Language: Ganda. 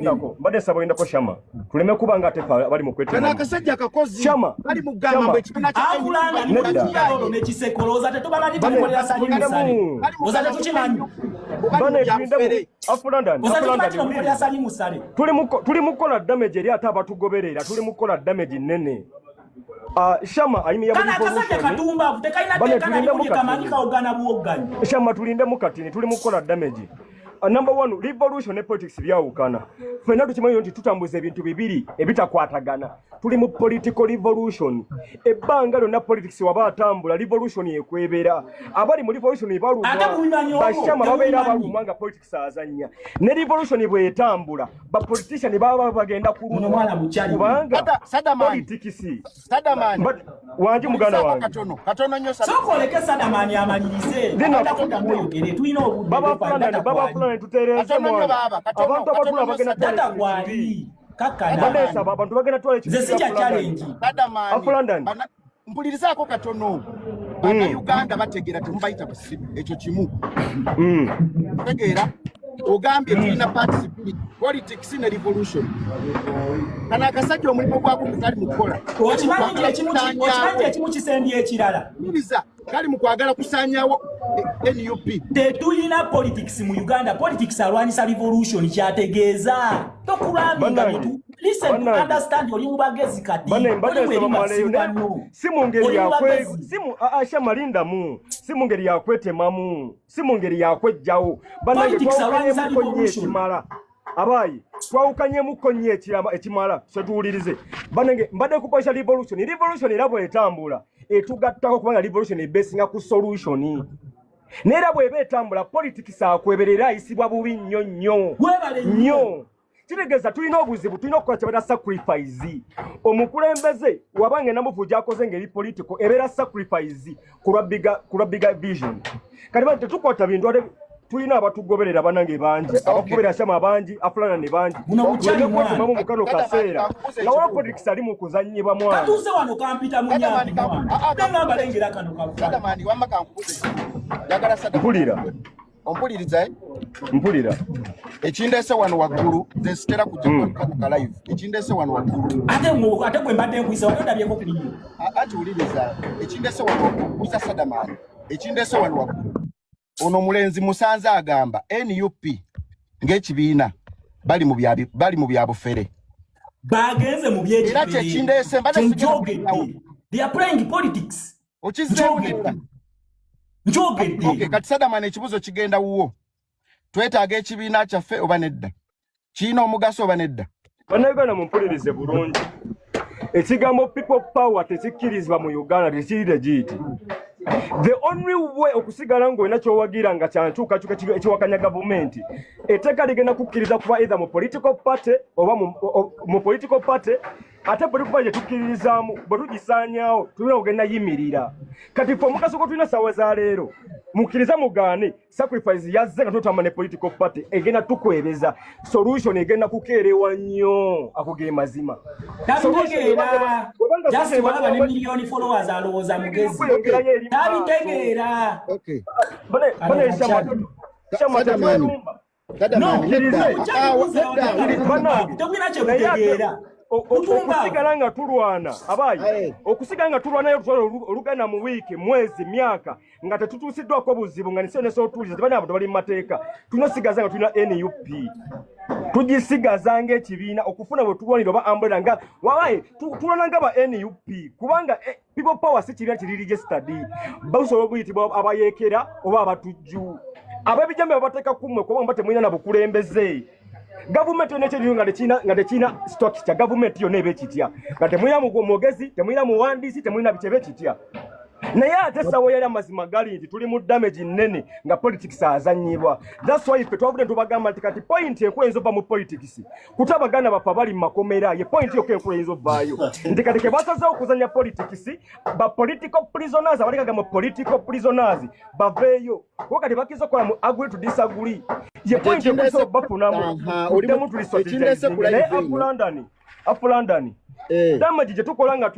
Nako mbade sabo indako shama tuleme kubanga atefa bali mu kwete kana akasajja akakozi shama bali mu gamba mbe kipina kya akulanga ni kyo ne kisekoloza tetubala ndi tukola sali musale oza tukimanyi bane tulinde afulanda tukola sali musale tuli mukola damage eri ata abatugoberera tuli mukola damage nene shama ayimi ya kana akasajja katumba tekaina tekana ni kamanyika ogana buoganyi shama tulinde mukatini tuli mukola damage. Number one, revolution ne politics byawukana. Fena tukimanyi nti tutambuza ebintu bibiri ebitakwatagana. Tuli mu political revolution. Ebbanga lyonna politics waba atambula revolution yekwebera. Abali mu revolution baluma. Bashama babeera baluma nga politics azanya. Ne revolution bwe etambula, ba politician baba bagenda kuluma. Mwana mukyali. Kubanga politics. Sadamani. Wanji muganda wange. Katono nyo Sadamani. Soko leke Sadamani amalirize. Ndakota moyogere tulina obudde. Baba fulani tutereze mwana. Abantu abatula bagenda tata gwali. Bandesa abantu bagenda twale kitu. Zesija challenge. Sadamani. Afulandani. Mpulirizaako katono. Bana Uganda bategera temubayita busibu ekyo kimu. Tegera ogambye tulina participate politics in revolution. Kana akasajja omulimu gwako kali mukola. Okimanyi ekimu kisendi ekirala. Mbiza kali mukwagala kusanyawo NUP. Tetulina politics mu Uganda. Politics alwanisa revolution kyategeeza. Tokulambinga bitu. Listen, understand oli mubagezi kati. Simu ngeri yakwe, simu asha malinda mu. Simu ngeri yakwe temamu. Simu ngeri yakwe jawo. Politics alwanisa revolution. Abayi, twawukanye mukonye ekimala setuwulirize. Banenge mbadde kuposha revolution. Revolution erabo etambula. Etugattako kubanga revolution ebesinga ku solution. Nera bwe betambula politics akweberera ayisibwa bubi nnyo. Nnyo. Kitegeza tulina obuzibu tulina okukola kyebata sacrifice. Omukulembeze wabange namuvuja akoze ngeri political ebera sacrifice kulwa bigger vision. Kati bante tukwata bintu tulina abatugoberera banange banji abakuberera shama banji afulana ne banji munamuchali mwana mamu mukano kaseera na wala politics ali mu kuzanyibwa mwana katuze wano kampita munyambi mwana danga balengera kano kafuta Sadamani wamma kankuze yagala Sadamani ompuliriza mpulira ekindese wano waggulu zesitera kujja kwa live ekindese wano waggulu ate gwe mbadde nkwisa watondabyeko kuliyo ati uliriza ekindese wano waggulu Sadamani ekindese wano waggulu ono mulenzi musanze agamba NUP ng'ekibiina bali mu byabufere bagenze mu by'ekibiri era kyekindese they are playing politics njogedde okay kati Sadamani ekibuzo kigenda wuwo twetaaga ekibiina kyaffe oba nedda kiina omugaso oba nedda bannayuganda mumpulirize bulungi ekigambo people power tekikkirizibwa mu Uganda tekiri legit. The only way okusigala ng'olina ky'owagira nga kyankyukakyuka ekiwakanya gavumenti etteeka ligenda kukkiriza kuba either mu political party oba mu political party ate political party gyetukkiririzaamu bwe tugisaanyaawo tulina okugenda yimirira. Kati fe omugaso gwe tulina ssaawa za leero mukkiriza mugaane sacrifice yazze nga tutamba ne political party egenda tukwebeza solution egenda kukeerewa nnyo ako ge mazima. Tabitegeera just walaba ne million followers alowooza mugezi tabitegeera bane shama okusigala nga tulwana abayi okusigala nga tulwana oluganda mu wiiki mwezi myaka nga tetutuusiddwako buzibu nga nisonesa otuuliza tebali abantu bali mu mateeka tunosigaza nga tulina NUP tugisigaza ng'ekibiina okufuna bwe tulwanira oba ambulera nga wabaye tulwana nga ba NUP kubanga people power si kibiina kiri registered basobola okuyitibwa abayeekera oba abatujju ab'ebijambe babateeka kumwe kubanga temulina na bukulembeze. Government yonna ekyo nga tekina structure government yonna eba ekitya nga temulina mwogezi temulina muwandiisi temulina bikyeba ekitya naye ate essawa yali amazima gali nti tuli mu damage nnene nga politics azanyibwa. That's why ffe twavudde tubagamba nti kati point enkulu eyinza ova mu politics kuta abaganda baffe abali mu makomera ye point yokka enkulu eyinza ovaayo nti kati ke basazeewo okuzanya politics ba political prisoners abalekaga mu political prisoners baveeyo kuba kati bakiza okukola mu agree to disagree ye point enkulu bafunamu uddemu tuli strategizing naye afulandani damage gye tukola nga